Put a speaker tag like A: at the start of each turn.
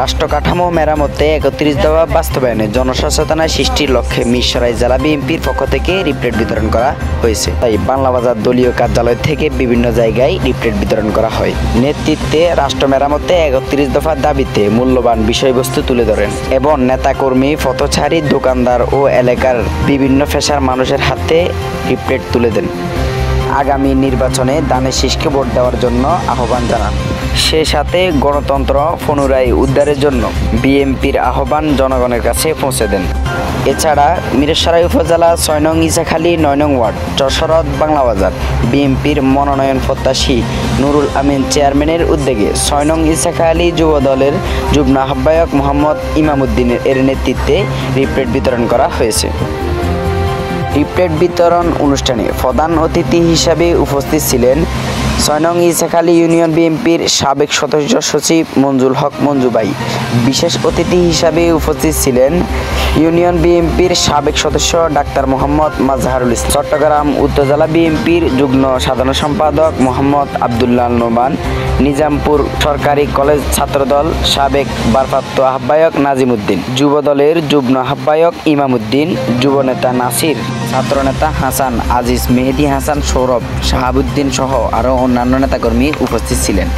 A: রাষ্ট্র কাঠামো মেরামতে ৩১ দফা বাস্তবায়নে জনসচেতনতা সৃষ্টির লক্ষ্যে মিরসরাই জেলা বিএনপির পক্ষ থেকে লিফলেট বিতরণ করা হয়েছে। তাই বাংলা বাজার দলীয় কার্যালয় থেকে বিভিন্ন জায়গায় লিফলেট বিতরণ করা হয়। নেতৃত্বে রাষ্ট্র মেরামতে ৩১ দফার দাবিতে মূল্যবান বিষয়বস্তু তুলে ধরেন এবং নেতাকর্মী, পথচারী, দোকানদার ও এলাকার বিভিন্ন পেশার মানুষের হাতে লিফলেট তুলে দেন। আগামী নির্বাচনে ধানের শীষকে ভোট দেওয়ার জন্য আহ্বান জানান। সে সাথে গণতন্ত্র পুনরায় উদ্ধারের জন্য বিএনপির আহ্বান জনগণের কাছে পৌঁছে দেন। এছাড়া মিরসরাই উপজেলা ৬ নং ইসাখালী ৯ নং ওয়ার্ড যশোর বাংলা বাজার বিএনপির মনোনয়ন প্রত্যাশী নুরুল আমিন চেয়ারম্যানের উদ্যোগে ৬ নং ইসাখালী যুব দলের যুগ্ম আহ্বায়ক মোহাম্মদ ইমামউদ্দিনের এর নেতৃত্বে লিফলেট বিতরণ করা হয়েছে। লিফলেট বিতরণ অনুষ্ঠানে প্রধান অতিথি হিসাবে উপস্থিত ছিলেন ৬ নং ইসাখালী ইউনিয়ন বিএনপির সাবেক সদস্য সচিব মঞ্জুল হক মঞ্জু ভাই। বিশেষ অতিথি হিসাবে উপস্থিত ছিলেন ইউনিয়ন বিএনপির সাবেক সদস্য ডাক্তার মোহাম্মদ মাজহারুল ইসলাম, চট্টগ্রাম উত্তর জেলা বিএনপির যুগ্ম সাধারণ সম্পাদক মোহাম্মদ আবদুল্লাহ নোমান, নিজামপুর সরকারি কলেজ ছাত্রদল সাবেক ভারপ্রাপ্ত আহ্বায়ক নাজিমউদ্দিন, যুব দলের যুগ্ম আহ্বায়ক ইমামউদ্দিন, যুব নেতা নাসির, ছাত্রনেতা হাসান, আজিজ, মেহেদি হাসান, সৌরভ, শাহাবুদ্দিন সহ আরও অন্যান্য নেতাকর্মী উপস্থিত ছিলেন।